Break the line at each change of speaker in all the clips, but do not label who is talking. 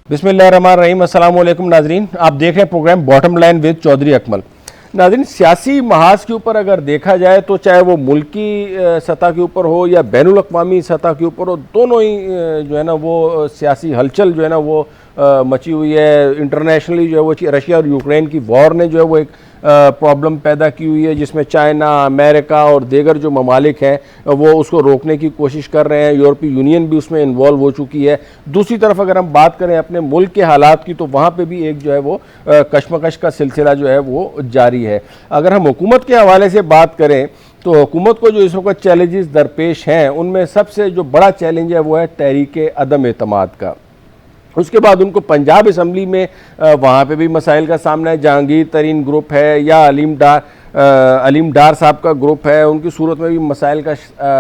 बिस्मिल्लाहिर्रहमानिर्रहीम। अस्सलाम वालेकुम नाजरीन, आप देख रहे हैं program bottom line with Chaudhry Akmal. नाजरीन, सियासी महाज के ऊपर अगर देखा जाए तो चाहे वो मुल्की सतह के ऊपर हो या बैनुल अक़वामी सतह के ऊपर हो, दोनों ही जो है ना वो सियासी हलचल जो है ना वो मची हुई है। इंटरनेशनली जो है वो रशिया और यूक्रेन की वॉर ने जो है वो एक प्रॉब्लम पैदा की हुई है, जिसमें चाइना, अमेरिका और दीगर जो ममालिक हैं वो उसको रोकने की कोशिश कर रहे हैं। यूरोपीय यूनियन भी उसमें इन्वॉल्व हो चुकी है। दूसरी तरफ अगर हम बात करें अपने मुल्क के हालात की, तो वहाँ पे भी एक जो है वो कशमकश का सिलसिला जो है वो जारी है। अगर हम हुकूमत के हवाले से बात करें तो हुकूमत को जो इस वक्त चैलेंजेस दरपेश हैं, उनमें सबसे जो बड़ा चैलेंज है वो है तहरीक अदम एतमाद का। उसके बाद उनको पंजाब असम्बली में वहाँ पे भी मसाइल का सामना है। जहांगीर तरीन ग्रुप है या अलीम डार साहब का ग्रुप है, उनकी सूरत में भी मसाइल का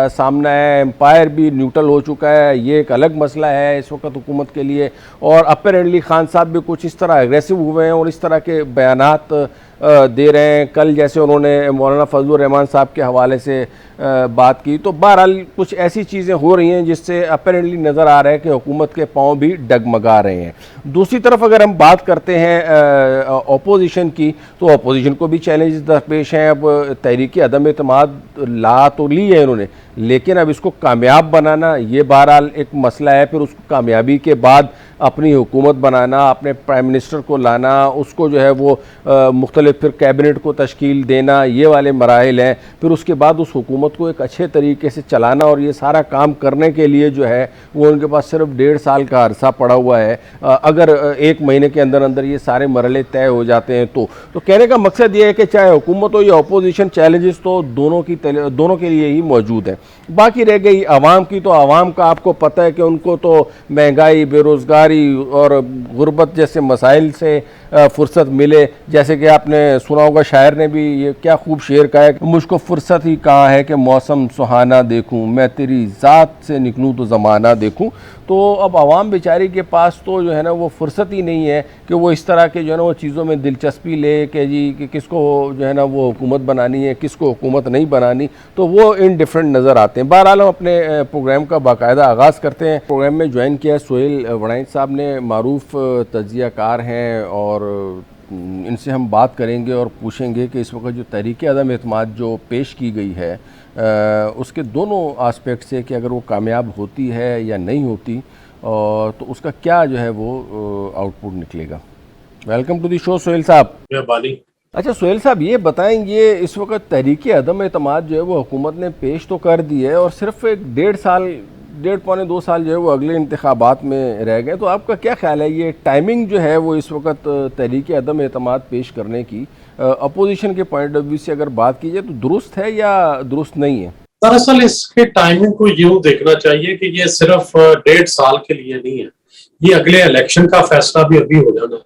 सामना है। एम्पायर भी न्यूट्रल हो चुका है, ये एक अलग मसला है इस वक्त हुकूमत के लिए। और अपेरेंटली खान साहब भी कुछ इस तरह एग्रेसिव हुए हैं और इस तरह के बयानात दे रहे हैं। कल जैसे उन्होंने मौलाना फजलुर रहमान साहब के हवाले से बात की, तो बहरहाल कुछ ऐसी चीज़ें हो रही हैं जिससे अपेरेंटली नज़र आ रहा है कि हुकूमत के पांव भी डगमगा रहे हैं। दूसरी तरफ अगर हम बात करते हैं अपोजिशन की, तो अपोजिशन को भी चैलेंजेस दरपेश हैं। अब तहरीक अदम एतमाद ला तो ली है इन्होंने, लेकिन अब इसको कामयाब बनाना ये बहरहाल एक मसला है। फिर उसको कामयाबी के बाद अपनी हुकूमत बनाना, अपने प्राइम मिनिस्टर को लाना, उसको जो है वो मुख्तलिफ फिर कैबिनेट को तश्कील देना, ये वाले मराहिल हैं। फिर उसके बाद उस हुकूमत को एक अच्छे तरीके से चलाना, और ये सारा काम करने के लिए जो है वो उनके पास सिर्फ 1.5 साल का अरसा पड़ा हुआ है। अगर 1 महीने के अंदर अंदर ये सारे मरहले तय हो जाते हैं तो कहने का मकसद ये है कि चाहे हुकूमत हो या अपोजिशन, चैलेंजेस तो दोनों के लिए ही मौजूद हैं। बाकी रह गई आवाम की, तो आवाम का आपको पता है कि उनको तो महंगाई, बेरोज़गारी और गुर्बत जैसे मसाइल से फुर्सत मिले। जैसे कि आपने सुना होगा, शायर ने भी ये क्या खूब शेर कहा है कि मुझको फुर्सत ही कहाँ है कि मौसम सुहाना देखूं, मैं तेरी ज़ात से निकलूं तो ज़माना देखूं। तो अब आवाम बेचारी के पास तो जो है ना वो फुर्सत ही नहीं है कि वो इस तरह के जो है ना वो चीज़ों में दिलचस्पी ले कि जी कि किसको जो है ना वो हुकूमत बनानी है, किसको हुकूमत नहीं बनानी, तो वो इनडिफरेंट नज़र आते हैं। बहरहाल हम अपने प्रोग्राम का बाकायदा आगाज़ करते हैं। प्रोग्राम में ज्वाइन किया सोहेल वड़ाइच साहब ने, मारूफ तज्ज़ियाकार हैं, और इनसे हम बात करेंगे और पूछेंगे कि इस वक्त जो तहरीक अदम एतमाद जो पेश की गई है उसके दोनों आस्पेक्ट से कि अगर वो कामयाब होती है या नहीं होती, और तो उसका क्या जो है वो आउटपुट निकलेगा। Welcome to the show Sohail साहब। अच्छा सोहेल साहब, ये बताएं, ये इस वक्त तहरीक अदम एतमाद जो है वो हुकूमत ने पेश तो कर दी है, और सिर्फ एक 1.5 पौने 2 साल जो है वो अगले इंतखाबात में रह गए, तो आपका क्या ख्याल है ये टाइमिंग जो है वो इस वक्त तहरीक अदम एतमाद पेश करने की अपोजिशन के पॉइंट ऑफ व्यू से अगर बात की जाए तो दुरुस्त है या दुरुस्त नहीं है?
दरअसल इसके टाइमिंग को यूं देखना चाहिए कि ये सिर्फ 1.5 साल के लिए नहीं है, ये अगले इलेक्शन का फैसला भी अभी हो जाना है।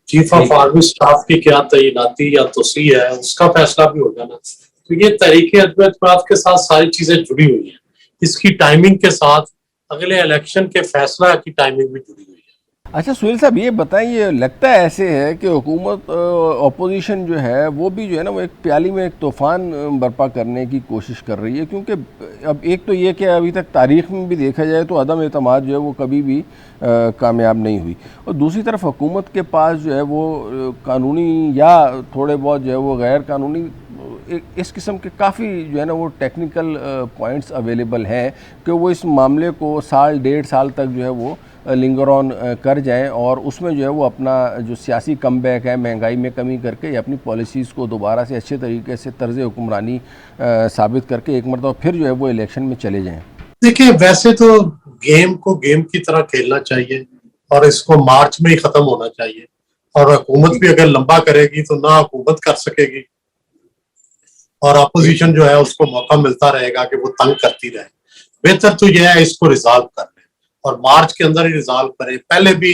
चीफ ऑफ आर्मी स्टाफ की क्या तैनाती या तोसी है, उसका फैसला भी हो जाना। तो ये तहरीक अदम एतमाद के साथ सारी चीजें जुड़ी हुई हैं। इसकी टाइमिंग के साथ अगले इलेक्शन के फैसला की टाइमिंग भी जुड़ी हुई है।
अच्छा सोहेल साहब, ये बताइए, लगता है ऐसे है कि हुकूमत अपोजिशन जो है वो भी जो है ना वो एक प्याली में एक तूफ़ान बर्पा करने की कोशिश कर रही है, क्योंकि अब एक तो ये कि अभी तक तारीख़ में भी देखा जाए तो अदम एतमाद जो है वो कभी भी कामयाब नहीं हुई, और दूसरी तरफ हुकूमत के पास जो है वो कानूनी या थोड़े बहुत जो है वो गैर कानूनी इस किस्म के काफ़ी जो है ना वो टेक्निकल पॉइंट्स अवेलेबल हैं कि वो इस मामले को 1.5 साल तक जो है वो लिंगर ऑन कर जाएं, और उसमें जो है वो अपना जो सियासी कमबैक है, महंगाई में कमी करके या अपनी पॉलिसीज़ को दोबारा से अच्छे तरीके से तर्ज हुक्मरानी साबित करके एक मरतबा फिर जो है वो इलेक्शन में चले जाएं।
देखिए, वैसे तो गेम को गेम की तरह खेलना चाहिए और इसको मार्च में ही खत्म होना चाहिए, और हुकूमत भी अगर लंबा करेगी तो ना हुकूमत कर सकेगी, और अपोजिशन जो है उसको मौका मिलता रहेगा कि वो तंग करती रहे। बेहतर तो यह है इसको रिजॉल्व कर लें और मार्च के अंदर ही रिजॉल्व करें। पहले भी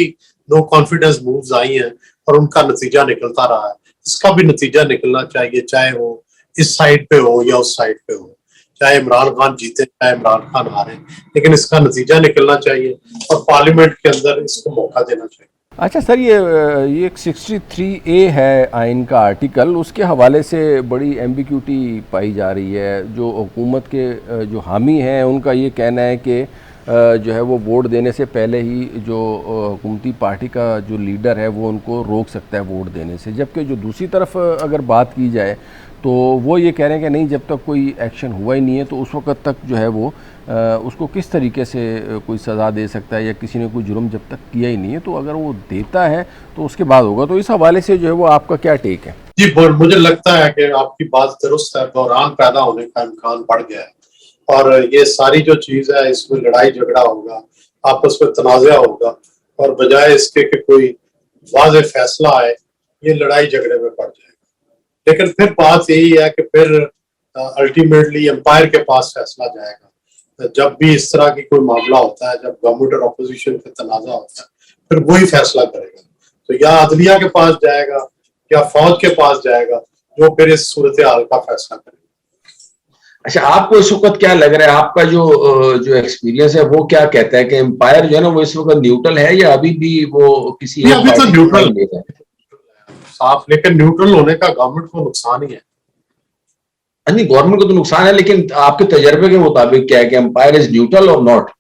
नो कॉन्फिडेंस मूव्स आई हैं और उनका नतीजा निकलता रहा है, इसका भी नतीजा निकलना चाहिए, चाहे वो इस साइड पे हो या उस साइड पे हो, चाहे इमरान खान जीते चाहे इमरान खान हारे, लेकिन इसका नतीजा निकलना चाहिए और पार्लियामेंट के अंदर इसको मौका देना चाहिए।
अच्छा सर, ये एक 63A है आइन का आर्टिकल, उसके हवाले से बड़ी एम्बिग्यूटी पाई जा रही है। जो हुकूमत के जो हामी हैं उनका ये कहना है कि جو ہے وہ ووٹ دینے سے پہلے ہی جو حکومتی پارٹی کا جو لیڈر ہے وہ ان کو روک سکتا ہے ووٹ دینے سے، جبکہ جو دوسری طرف اگر بات کی جائے تو وہ یہ کہہ رہے ہیں کہ نہیں، جب تک کوئی ایکشن ہوا ہی نہیں ہے تو اس وقت تک جو ہے وہ اس کو کس طریقے سے کوئی سزا دے سکتا ہے، یا کسی نے کوئی جرم جب تک کیا ہی نہیں ہے تو اگر وہ دیتا ہے تو اس کے بعد ہوگا. تو اس حوالے سے جو ہے وہ آپ کا کیا ٹیک ہے؟
جی مجھے لگتا ہے کہ آپ کی بات درست ہے، بحران پیدا ہونے کا امکان بڑھ گیا ہے، اور یہ ساری جو چیز ہے اس میں لڑائی جھگڑا ہوگا، آپس میں تنازع ہوگا، اور بجائے اس کے کہ کوئی واضح فیصلہ آئے یہ لڑائی جھگڑے میں پڑ جائے گا. لیکن پھر بات یہی ہے کہ پھر الٹیمیٹلی امپائر کے پاس فیصلہ جائے گا. جب بھی اس طرح کی کوئی معاملہ ہوتا ہے، جب گورنمنٹ اور اپوزیشن کا تنازع ہوتا ہے، پھر وہی فیصلہ کرے گا. تو یا عدلیہ کے پاس جائے گا یا فوج کے پاس جائے گا، جو پھر اس صورتحال کا فیصلہ کرے گا.
اچھا، آپ کو اس وقت کیا لگ رہا ہے، آپ کا جو ایکسپیرینس ہے وہ کیا کہتا ہے کہ امپائر جو ہے نا وہ اس وقت نیوٹرل ہے یا ابھی بھی وہ کسی ایک
ابھی تو
پارٹی کی
نیوٹرل
سائڈ لے رہا ہے؟
صاف، لیکن نیوٹرل ہونے کا گورنمنٹ کو نقصان ہی ہے.
نہیں، گورنمنٹ کو تو نقصان ہے، لیکن آپ کے تجربے کے مطابق کیا ہے کہ امپائر از نیوٹرل اور ناٹ؟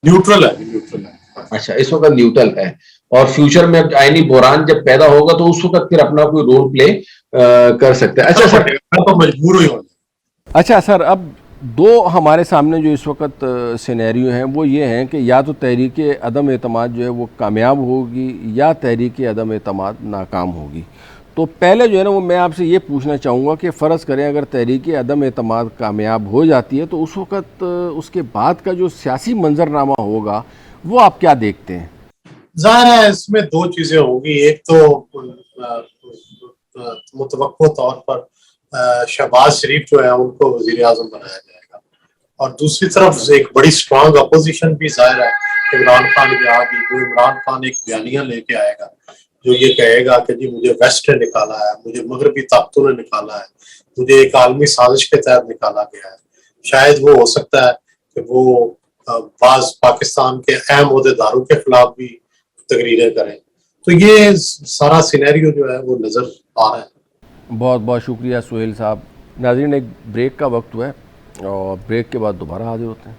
نیوٹرل ہے، نیوٹرل ہے.
اچھا، اس وقت نیوٹرل ہے، اور فیوچر میں آئینی بحران جب پیدا ہوگا تو اس وقت پھر اپنا کوئی رول پلے کر سکتا ہے. اچھا سر،
تو مجبور ہی ہونا.
اچھا سر، اب دو ہمارے سامنے جو اس وقت سینیریو ہیں وہ یہ ہیں کہ یا تو تحریک عدم اعتماد جو ہے وہ کامیاب ہوگی یا تحریک عدم اعتماد ناکام ہوگی. تو پہلے جو ہے نا وہ میں آپ سے یہ پوچھنا چاہوں گا کہ فرض کریں اگر تحریک عدم اعتماد کامیاب ہو جاتی ہے تو اس وقت اس کے بعد کا جو سیاسی منظرنامہ ہوگا وہ آپ کیا دیکھتے ہیں؟
ظاہر ہے اس میں دو چیزیں ہوں گی. ایک تو متوقع طور پر شہباز شریف جو ہے ان کو وزیر اعظم بنایا جائے گا، اور دوسری طرف ایک بڑی سٹرانگ اپوزیشن بھی ظاہر ہے. عمران خان کی آ گئی، جو عمران خان ایک بیانیہ لے کے آئے گا جو یہ کہے گا کہ جی مجھے ویسٹ نے نکالا ہے، مجھے مغربی طاقتوں نے نکالا ہے، مجھے ایک عالمی سازش کے تحت نکالا گیا ہے. شاید وہ ہو سکتا ہے کہ وہ بعض پاکستان کے اہم عہدیداروں کے خلاف بھی تقریریں کریں. تو یہ سارا سینیریو جو ہے وہ نظر آ رہا ہے.
بہت بہت شکریہ سہیل صاحب. ناظرین، ایک بریک کا وقت ہوا ہے اور بریک کے بعد دوبارہ حاضر ہوتے ہیں.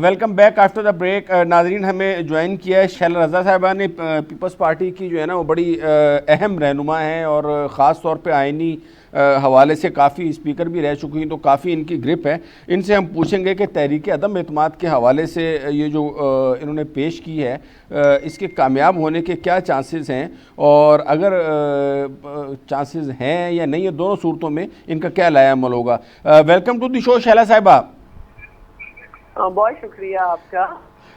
Welcome back after the break. ناظرین، ہمیں جوائن کیا ہے شیلا رضا صاحبہ نے. پیپلز پارٹی کی جو ہے نا وہ بڑی اہم رہنما ہیں اور خاص طور پہ آئینی حوالے سے کافی اسپیکر بھی رہ چکی ہیں، تو کافی ان کی گرپ ہے. ان سے ہم پوچھیں گے کہ تحریک عدم اعتماد کے حوالے سے یہ جو انہوں نے پیش کی ہے اس کے کامیاب ہونے کے کیا چانسز ہیں، اور اگر چانسز ہیں یا نہیں ہے، دونوں صورتوں میں ان کا کیا لائحہ عمل ہوگا. ویلکم ٹو دی شو شیلا صاحبہ.
بہت شکریہ آپ کا.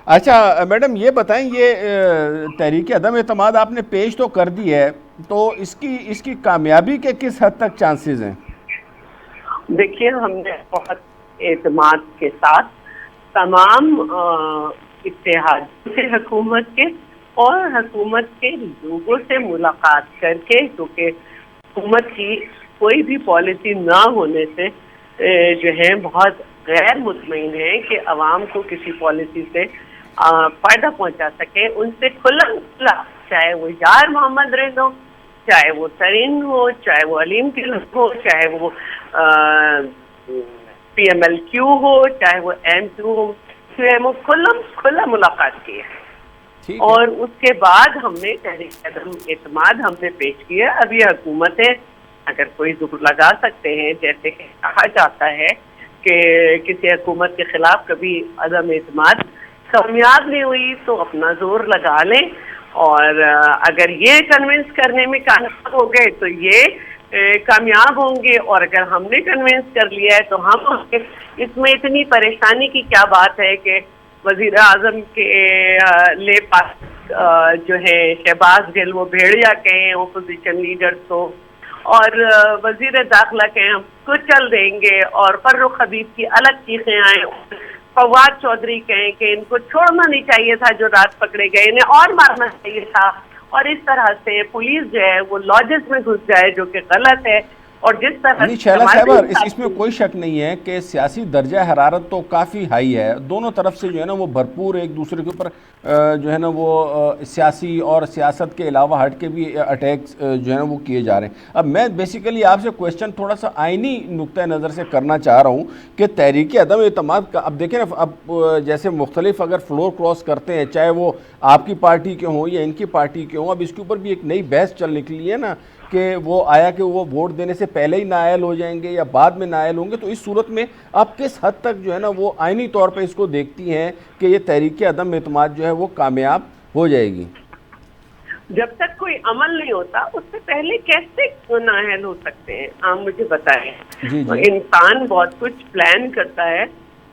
اچھا میڈم، یہ بتائیں، یہ تحریک عدم اعتماد آپ نے پیش تو کر دی ہے، تو اس کی کامیابی کے کس حد تک چانسز ہیں؟
دیکھیے، ہم نے بہت اعتماد کے ساتھ تمام اتحادیوں سے حکومت کے اور حکومت کے لوگوں سے ملاقات کر کے، کیونکہ حکومت کی کوئی بھی پالیسی نہ ہونے سے جو ہے بہت غیر مطمئن ہے کہ عوام کو کسی پالیسی سے فائدہ پہنچا سکے. ان سے کھلا، چاہے وہ یار محمد رضا ہو، چاہے وہ ترین ہو، چاہے وہ علیم کی ہو، چاہے وہ پی ایم ایل کیو ہو، چاہے وہ ایم کیو ہو، کھلا ملاقات کی ہے. اور اس کے بعد ہم نے تحریک عدم اعتماد ہم نے پیش کیا. اب یہ حکومت ہے، اگر کوئی زور لگا سکتے ہیں، جیسے کہ کہا جاتا ہے کہ کسی حکومت کے خلاف کبھی عدم اعتماد کامیاب نہیں ہوئی تو اپنا زور لگا لیں، اور اگر یہ کنونس کرنے میں کامیاب ہو گئے تو یہ کامیاب ہوں گے، اور اگر ہم نے کنونس کر لیا ہے تو ہم. اس میں اتنی پریشانی کی کیا بات ہے کہ وزیر اعظم کے لے پاس جو ہے شہباز گل وہ بھیڑیا کہیں اپوزیشن لیڈرز کو، اور وزیر داخلہ کہیں ہم کو چل دیں گے، اور فرخ حبیب کی الگ چیخیں آئیں फवाद चौधरी कहें कि इनको छोड़ना नहीं चाहिए था जो रात पकड़े गए, इन्हें और मारना चाहिए था, और इस तरह से पुलिस जो है वो लॉजेस में घुस जाए जो कि गलत है। और जिस तरह
नहीं शैला साहब, इसमें कोई शक नहीं है कि सियासी दर्जा हरारत तो काफ़ी हाई है, दोनों तरफ से जो है ना वो भरपूर एक दूसरे के ऊपर जो है ना वो सियासी और सियासत के अलावा हट के भी अटैक्स जो है ना वो किए जा रहे हैं। अब मैं बेसिकली आपसे क्वेश्चन थोड़ा सा आइनी नुक्ता नज़र से करना चाह रहा हूँ कि तहरीक अदम एतमाद का, अब देखें ना, अब जैसे मुख्तलिफ अगर फ्लोर क्रॉस करते हैं, चाहे वो आपकी पार्टी के हों या इनकी पार्टी के हों, अब इसके ऊपर भी एक नई बहस चल निकली है ना कि वो आया कि वो वोट देने से पहले ही नाअहल हो जाएंगे या बाद में नाअहल होंगे। तो इस सूरत में आप किस हद तक जो है ना वो आइनी तौर पे इसको देखती हैं कि ये तहरीक अदम एतमाद जो है वो कामयाब हो जाएगी?
जब तक कोई अमल नहीं होता उससे पहले कैसे नाअहल हो सकते हैं, आप मुझे बताएं।
जी जी।
इंसान बहुत कुछ प्लान करता है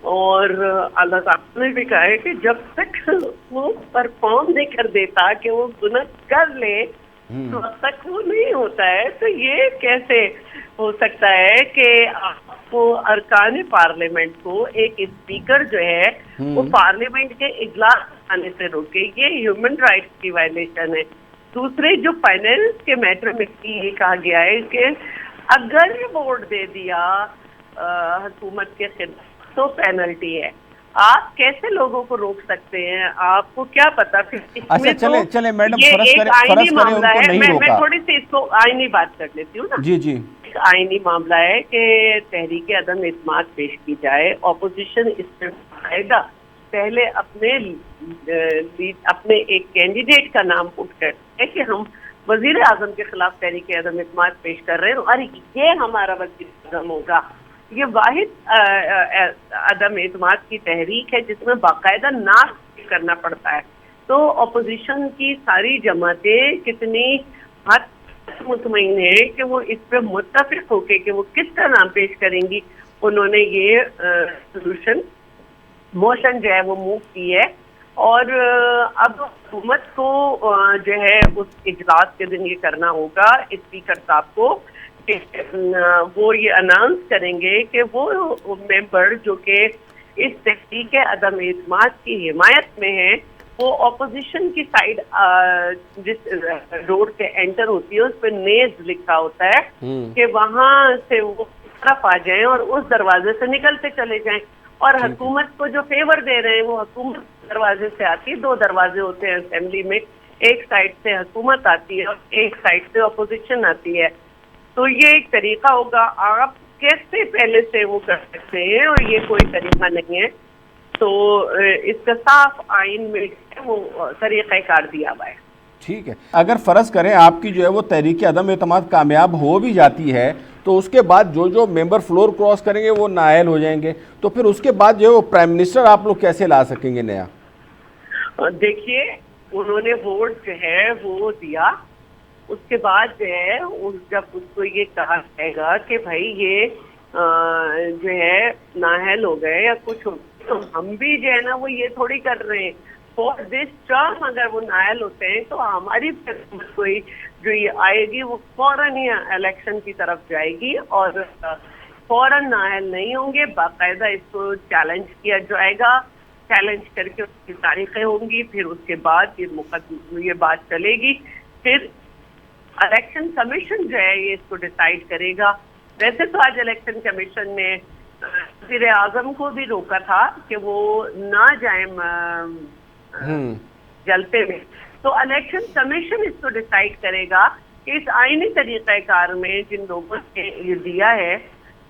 और अल्लाह ताला ने भी कहा है कि जब तक वो परफॉर्म नहीं कर देता कि वो गुनाह कर ले तो अब तक वो नहीं होता है। तो ये कैसे हो सकता है कि आपको अरकान पार्लियामेंट को एक स्पीकर जो है वो पार्लियामेंट के इजलास आने से रोके? ये ह्यूमन राइट्स की वायलेशन है। दूसरे जो फाइनेंस के मैटर में ये कहा गया है कि अगर वोट दे दिया हुकूमत के खिलाफ तो पेनल्टी है। आप कैसे लोगों को रोक सकते हैं? आपको क्या पता?
अच्छा चले चले मैडम,
ये
फर्ज
एक
करें
आईनी
उनको
मामला है।
नहीं
मैं
रोका।
थोड़ी सी इसको आईनी बात कर लेती हूँ ना।
जी जी।
एक आईनी मामला है कि तहरीक अदम एतमाद पेश की जाए, ऑपोजिशन इस पर आएगा, पहले अपने एक कैंडिडेट का नाम पुट करते हैं कि हम वजीर आजम के खिलाफ तहरीक अदम एतमाद पेश कर रहे हैं और ये हमारा वजीर आजम होगा। ये वाहिद अदम एतमाद की तहरीक है जिसमें बाकायदा नाम करना पड़ता है। तो अपोजिशन की सारी जमातें कितनी हद मुतमईन है कि वो इस पे मुत्तफिक होके कि वो किसका नाम पेश करेंगी। उन्होंने ये सोल्यूशन मोशन जो है वो मूव की है और अब हुकूमत को जो है उस इजलास के दिन ये करना होगा स्पीकर साहब को कि वो ये अनाउंस करेंगे कि वो मेंबर जो कि इस तहरीक अदम एतमाद की हिमायत में है वो अपोजिशन की साइड जिस रोड से एंटर होती है उस पर नेज लिखा होता है कि वहां से वो तरफ आ जाएं और उस दरवाजे से निकलते चले जाएं। और हुकूमत को जो फेवर दे रहे हैं वो हुकूमत दरवाजे से आती है। 2 दरवाजे होते हैं असेंबली में, एक साइड से हुकूमत आती है और एक साइड से अपोजिशन आती है। तो ये एक तरीका होगा। आप कैसे पहले से वो कर सकते हैं और ये कोई तरीका नहीं है। तो इसका साफ आइन में वो तरीक़ाकार दिया हुआ है।
ठीक है, अगर फ़र्ज़ करें आपकी जो है वो तहरीक अदम एतमाद कामयाब हो भी जाती है तो उसके बाद जो मेंबर फ्लोर क्रॉस करेंगे वो नाअहल हो जाएंगे, तो फिर उसके बाद जो है वो प्राइम मिनिस्टर आप लोग कैसे ला सकेंगे नया?
देखिए, उन्होंने वोट जो है वो दिया, उसके बाद जो है जब उसको ये कहा जाएगा कि भाई ये जो है नाअहल हो गए या कुछ हो, तो हम भी जो है ना वो ये थोड़ी कर रहे हैं फॉर दिस टर्म। अगर वो नाअहल होते हैं तो हमारी कोई जो ये आएगी वो फौरन ही इलेक्शन की तरफ जाएगी और फौरन नाअहल नहीं होंगे। बाकायदा इसको चैलेंज किया जाएगा, चैलेंज करके उसकी तारीखें होंगी, फिर उसके बाद ये बात चलेगी, फिर इलेक्शन कमीशन जो है ये इसको डिसाइड करेगा। वैसे तो आज इलेक्शन कमीशन ने वज़ीर आज़म को भी रोका था कि वो ना जाए जलते में, तो इलेक्शन कमीशन इसको डिसाइड करेगा कि इस आईनी तरीक़ाकार में जिन लोगों ने ये दिया है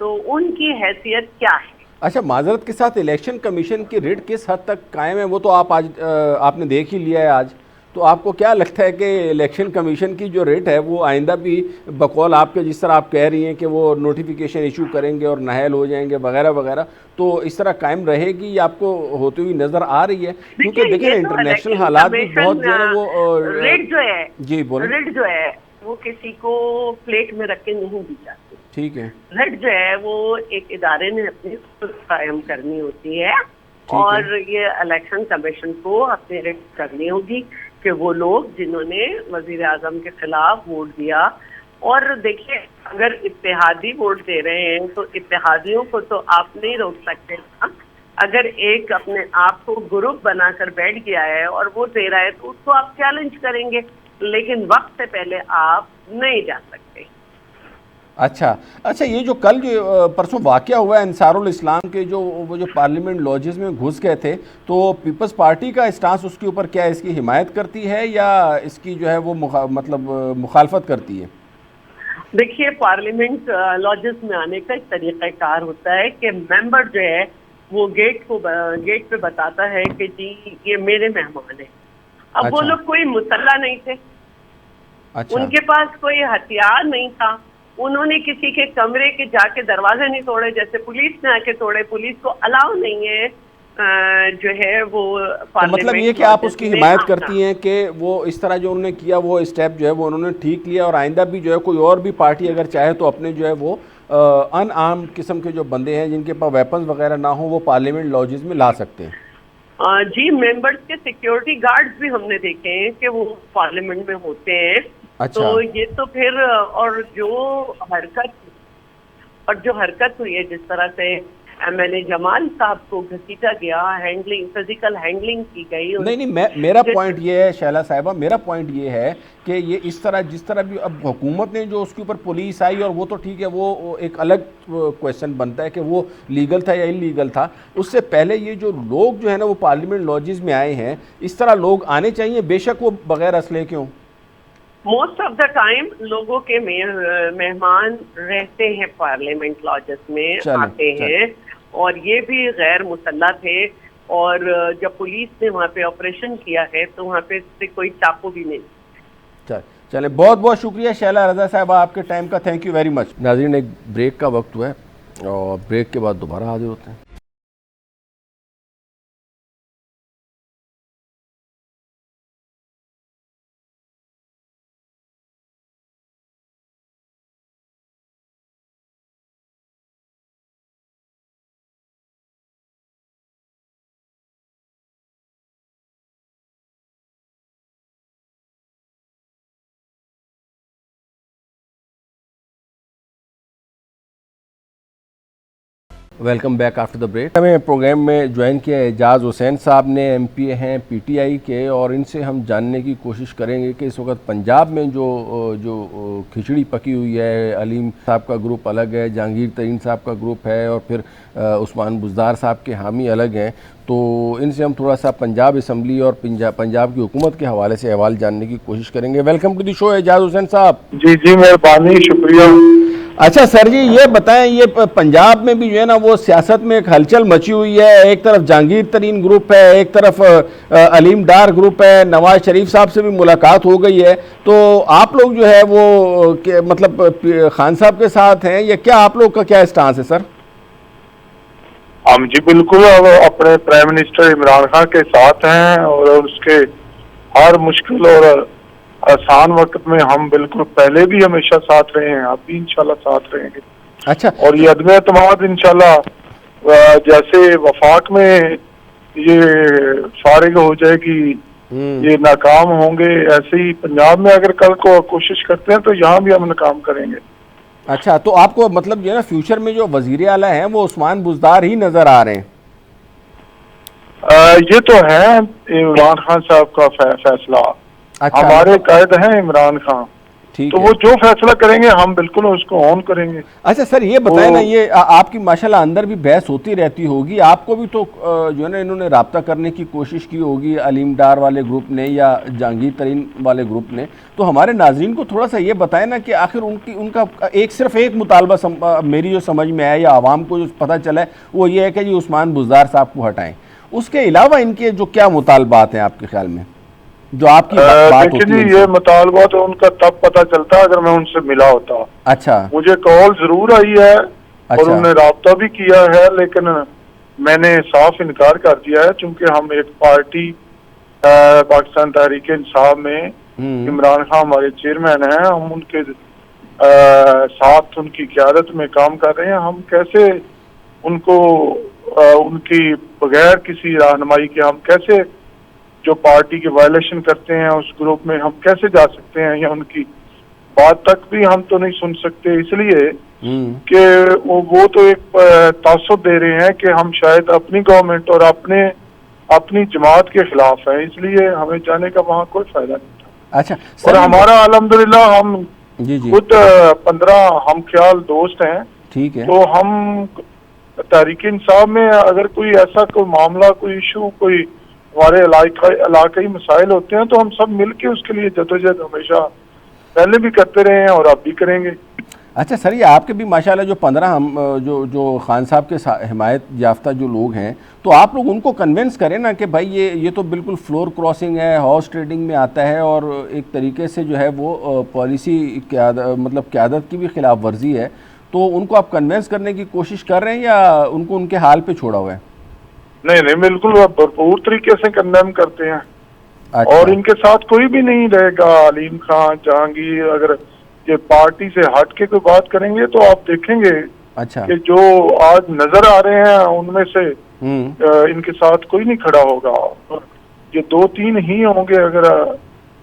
तो उनकी हैसियत क्या है।
अच्छा, माजरत के साथ इलेक्शन कमीशन की रिट किस हद तक कायम है वो तो आप आज आपने देख ही लिया है आज, तो आपको क्या लगता है कि इलेक्शन कमीशन की जो रेट है वो आइंदा भी बकौल आपके जिस तरह आप कह रही हैं कि वो नोटिफिकेशन इशू करेंगे और नाअहल हो जाएंगे वगैरह वगैरह, तो इस तरह कायम रहेगी या आपको होती हुई नज़र आ रही है? क्योंकि देखिए इंटरनेशनल हालात भी बहुत जो है वो
रेट जो है
जी बोले
रेट जो है वो किसी को प्लेट में रख के नहीं दी जाती। ठीक है, रेट जो है वो एक इदारे ने अपनी कायम करनी होती है और ये इलेक्शन कमीशन को अपनी रेट करनी होगी कि वो लोग जिन्होंने वजीर आजम के खिलाफ वोट दिया, और देखिए अगर इत्तेहादी वोट दे रहे हैं तो इत्तेहादियों को तो आप नहीं रोक सकते ना اگر ایک اپنے آپ کو گروپ بنا کر بیٹھ گیا ہے اور وہ دے رہا ہے تو اس کو آپ چیلنج کریں گے، لیکن وقت سے پہلے آپ نہیں جا سکتے۔
اچھا، یہ جو کل جو پرسوں واقعہ ہوا ہے انصار الاسلام کے وہ جو پارلیمنٹ لاجز میں گھس گئے تھے، تو پیپلز پارٹی کا اسٹانس اس کے اوپر کیا ہے؟ اس کی حمایت کرتی ہے یا اس کی جو ہے وہ مطلب مخالفت کرتی ہے؟
دیکھیے، پارلیمنٹ لاجز میں آنے کا ایک طریقہ کار ہوتا ہے کہ ممبر جو ہے وہ گیٹ پہ بتاتا ہے کہ جی یہ میرے مہمان ہیں۔ اب وہ لوگ کوئی مسلح نہیں تھے، ان کے پاس کوئی ہتھیار نہیں تھا، انہوں نے کسی کے کمرے کے جا کے دروازے نہیں توڑے جیسے پولیس نے آ کے توڑے۔ پولیس کو الاؤ نہیں ہے جو ہے وہ
مطلب یہ کہ آپ اس کی حمایت کرتی ہیں کہ وہ اس طرح جو انہوں نے کیا وہ اسٹیپ جو ہے وہ انہوں نے ٹھیک لیا، اور آئندہ بھی جو ہے کوئی اور بھی پارٹی اگر چاہے تو اپنے جو ہے وہ ان آرم قسم کے جو بندے ہیں جن کے پاس ویپنز وغیرہ نہ ہوں وہ پارلیمنٹ لاجز میں لا سکتے ہیں؟
جی، ممبرز کے سیکیورٹی گارڈز بھی ہم نے دیکھے ہیں کہ وہ پارلیمنٹ میں ہوتے ہیں۔ تو یہ تو پھر اور جو حرکت ہوئی ہے، جس طرح سے ایم ایل اے جمال صاحب کو گھسیٹا گیا، فزیکل ہینڈلنگ کی گئی۔
نہیں، میرا پوائنٹ یہ ہے شیلا صاحبہ، میرا پوائنٹ یہ ہے کہ یہ اس طرح جس طرح بھی اب حکومت نے جو اس کے اوپر پولیس آئی، اور وہ تو ٹھیک ہے، وہ ایک الگ کویسچن بنتا ہے کہ وہ لیگل تھا یا انلیگل تھا۔ اس سے پہلے یہ جو لوگ جو ہے نا وہ پارلیمنٹ لاجز میں آئے ہیں، اس طرح لوگ آنے چاہیے، بے شک وہ بغیر اسلحے کے ہوں۔
موسٹ آف دا ٹائم لوگوں کے مہمان رہتے ہیں پارلیمنٹ لاجز میں، آتے ہیں، اور یہ بھی غیر مسلح تھے، اور جب پولیس نے وہاں پہ آپریشن کیا ہے تو وہاں پہ سے کوئی چاقو بھی نہیں۔
چلیں، بہت بہت شکریہ شیلا رضا صاحبہ آپ کے ٹائم کا، تھینک یو ویری مچ۔ ناظرین، ایک بریک کا وقت ہوا ہے اور بریک کے بعد دوبارہ حاضر ہوتے ہیں۔ Welcome back after the break. ہمیں پروگرام میں جوائن کیا اعجاز حسین صاحب نے، ایم پی اے ہیں پی ٹی آئی کے، اور ان سے ہم جاننے کی کوشش کریں گے کہ اس وقت پنجاب میں جو کھچڑی پکی ہوئی ہے، علیم صاحب کا گروپ الگ ہے، جہانگیر ترین صاحب کا گروپ ہے، اور پھر عثمان بزدار صاحب کے حامی الگ ہیں، تو ان سے ہم تھوڑا سا پنجاب اسمبلی اور پنجاب کی حکومت کے حوالے سے احوال جاننے کی کوشش کریں گے۔ ویلکم ٹو دی شو اعجاز حسین صاحب۔
جی مہربانی، شکریہ۔
اچھا سر جی، یہ بتائیں، یہ پنجاب میں بھی جو ہے نا وہ سیاست میں ایک ہلچل مچی ہوئی ہے، ایک طرف جہانگیر ترین گروپ ہے، ایک طرف علیم ڈار گروپ ہے، نواز شریف صاحب سے بھی ملاقات ہو گئی ہے، تو آپ لوگ جو ہے وہ مطلب خان صاحب کے ساتھ ہیں یا کیا؟ آپ لوگ کا کیا اسٹانس ہے سر؟
ہم جی بالکل اپنے پرائم منسٹر عمران خان کے ساتھ ہیں، اور اس کے ہر مشکل اور آسان وقت میں ہم بالکل پہلے بھی ہمیشہ ساتھ رہے ہیں، اب بھی انشاءاللہ ساتھ رہیں گے۔
اچھا،
اور یہ عدم اعتماد انشاءاللہ جیسے وفاق میں یہ فارغ ہو جائے گی، یہ ناکام ہوں گے، ایسے ہی پنجاب میں اگر کل کو کوشش کرتے ہیں تو یہاں بھی ہم ناکام کریں گے۔
اچھا، تو آپ کو مطلب جو ہے نا فیوچر میں جو وزیر اعلیٰ ہیں وہ عثمان بزدار ہی نظر آ رہے ہیں؟
یہ تو ہے عمران خان صاحب کا فیصلہ، ہمارے قائد ہیں عمران خان، تو وہ جو فیصلہ کریں گے ہم بالکل اس کو آن کریں گے۔
اچھا سر، یہ بتائیں نا، یہ آپ کی ماشاءاللہ اندر بھی بحث ہوتی رہتی ہوگی، آپ کو بھی تو جو ہے نا انہوں نے رابطہ کرنے کی کوشش کی ہوگی علیم ڈار والے گروپ نے یا جہانگیر ترین والے گروپ نے، تو ہمارے ناظرین کو تھوڑا سا یہ بتائیں نا کہ آخر ان کا صرف ایک مطالبہ میری جو سمجھ میں آیا یا عوام کو جو پتہ چلا ہے وہ یہ ہے کہ جی عثمان بزدار صاحب کو ہٹائیں، اس کے علاوہ ان کے جو کیا مطالبات ہیں آپ کے خیال میں جو آپ کی بات ہوتی ہے؟
یہ مطالبہ تو ان کا تب پتہ چلتا اگر میں ان سے ملا ہوتا۔
اچھا،
مجھے کال ضرور آئی ہے اور انہوں نے رابطہ بھی کیا ہے، لیکن میں نے صاف انکار کر دیا ہے، چونکہ ہم ایک پارٹی پاکستان تحریک انصاف میں عمران خان ہمارے چیئرمین ہیں، ہم ان کے ساتھ ان کی قیادت میں کام کر رہے ہیں، ہم کیسے ان کو ان کی بغیر کسی رہنمائی کے ہم کیسے جو پارٹی کے وائلیشن کرتے ہیں اس گروپ میں ہم کیسے جا سکتے ہیں یا ان کی बात तक भी हम तो नहीं सुन सकते, इसलिए कि वो तो एक तासुब दे रहे हैं कि हम शायद अपनी गवर्नमेंट और अपनी जमात के खिलाफ हैं, इसलिए हमें जाने का वहाँ कोई फायदा नहीं था।
अच्छा
और हमारा अल्हम्दुलिल्लाह हम
जी जी
खुद 15 हम ख्याल दोस्त हैं,
ठीक है।
तो हम तहरीक इंसाफ में अगर कोई ऐसा कोई मामला, कोई इशू, कोई हमारे इलाकाई मसाइल होते हैं तो हम सब मिल के उसके लिए जदोजहद हमेशा पहले भी करते रहे हैं और अब भी करेंगे।
अच्छा सर, ये आपके भी माशाल्लाह जो 15 हम जो खान साहब के हिमायत याफ्ता जो लोग हैं, तो आप लोग उनको कन्विंस करें ना कि भाई ये तो बिल्कुल फ्लोर क्रॉसिंग है, हॉर्स ट्रेडिंग में आता है और एक तरीके से जो है वो पॉलिसी मतलब क़यादत की भी खिलाफ वर्जी है, तो उनको आप कन्विंस करने की कोशिश कर रहे हैं या उनको उनके हाल पे छोड़ा हुआ है?
नहीं, बिल्कुल भरपूर तरीके से कंडेम करते हैं।
अच्छा।
और इनके साथ कोई भी नहीं रहेगा, अलीम खान, जहांगीर, अगर ये पार्टी से हट के कोई बात करेंगे तो आप देखेंगे
अच्छा
कि जो आज नजर आ रहे हैं उनमें से इनके साथ कोई नहीं खड़ा होगा, और ये 2-3 ही होंगे अगर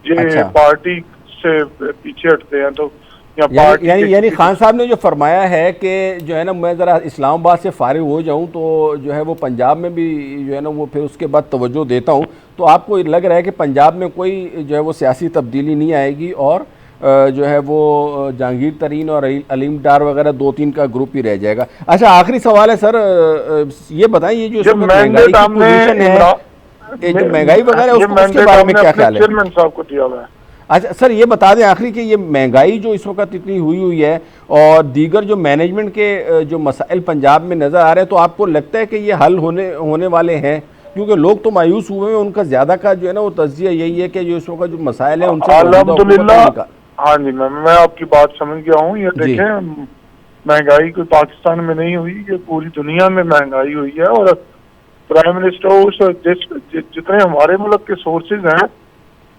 ये
अच्छा।
पार्टी से पीछे हटते हैं तो।
यानी खान साहब ने जो फरमाया है कि जो है ना, मैं ज़रा इस्लामाबाद से फारिग हो जाऊं तो जो है वो पंजाब में भी जो है ना वो फिर उसके बाद तवज्जो देता हूं, तो आपको लग रहा है कि पंजाब में कोई जो है वो सियासी तब्दीली नहीं आएगी और जो है वो जहांगीर तरीन और अलीम डार वगैरह 2-3 का ग्रुप ही रह जाएगा। अच्छा आखिरी सवाल है सर, ये बताएं ये जो महंगाई की पोजीशन है, ये जो महंगाई वगैरह उसके बारे में क्या ख्याल है?
चेयरमैन साहब को दिया हुआ है।
अच्छा सर, ये बता दें आखिरी कि ये महंगाई जो इस वक्त इतनी हुई है और दीगर जो मैनेजमेंट के जो मसाइल पंजाब में नज़र आ रहे हैं, तो आपको लगता है कि ये हल होने वाले हैं? क्योंकि लोग तो मायूस हुए हैं, उनका ज़्यादा का जो है ना वो तज्जिया यही है कि जो इस वक्त जो मसाइल हैं उनसे
अल्हम्दुलिल्लाह। हाँ जी, मैं आपकी बात समझ गया हूँ। ये देखें, महंगाई कोई पाकिस्तान में नहीं हुई, ये पूरी दुनिया में महंगाई हुई है, और प्राइम मिनिस्टर जितने हमारे मुल्क के सोर्सेज हैं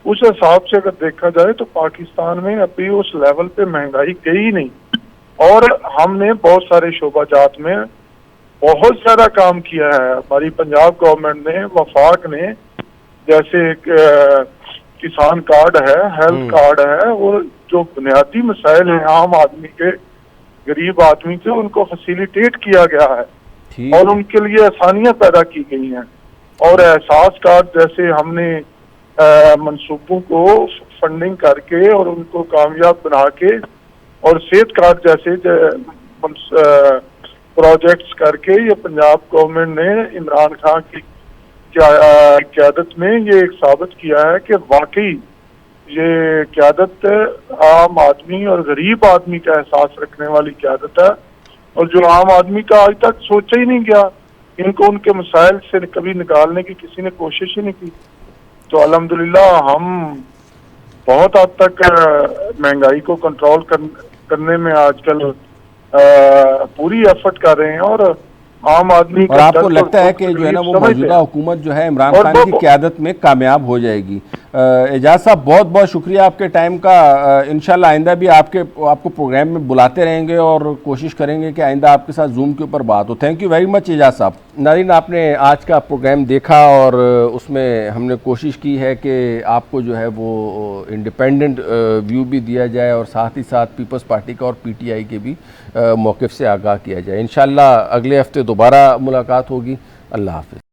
उस हिसाब से अगर देखा जाए तो पाकिस्तान में अभी उस लेवल पे महंगाई गई नहीं, और हमने बहुत सारे शोबाजात में बहुत सारा काम किया है। हमारी पंजाब गवर्नमेंट ने, वफाक ने, जैसे किसान कार्ड है, हेल्थ कार्ड है, और जो बुनियादी मसाइल हैं आम आदमी के, गरीब आदमी के, उनको फैसिलिटेट किया गया है और उनके लिए आसानियां पैदा की गई हैं। और एहसास कार्ड जैसे हमने मंसूबों को फंडिंग करके और उनको कामयाब बना के, और सेहत कार्ड जैसे प्रोजेक्ट्स करके, ये पंजाब गवर्नमेंट ने इमरान खान की क़यादत में ये एक साबित किया है कि वाकई ये क़यादत आम आदमी और गरीब आदमी का एहसास रखने वाली क़यादत है, और जो आम आदमी का आज तक सोचा ही नहीं गया, इनको उनके मसाइल से कभी निकालने की किसी ने कोशिश ही नहीं की। तो अल्हम्दुलिल्लाह हम बहुत हद तक महंगाई को कंट्रोल करने में आजकल पूरी एफर्ट कर रहे हैं, और आम आदमी
और आपको लगता है कि जो है ना वो मौजूदा हुकूमत जो है इमरान खान की क़यादत में कामयाब हो जाएगी? एजाज साहब बहुत बहुत शुक्रिया आपके टाइम का। इंशाल्लाह आइंदा भी आपको प्रोग्राम में बुलाते रहेंगे और कोशिश करेंगे कि आइंदा आपके साथ जूम के ऊपर बात हो। Thank you very much Ejaz साहब। नाज़रीन, आपने आज का प्रोग्राम देखा और उसमें हमने कोशिश की है कि आपको जो है वो इंडिपेंडेंट व्यू भी दिया जाए और साथ ही साथ पीपल्स पार्टी का और PTI के भी मौक़िफ़ से आगाह किया जाए। इंशाल्लाह अगले हफ्ते दोबारा मुलाकात होगी। अल्लाह हाफ़िज़।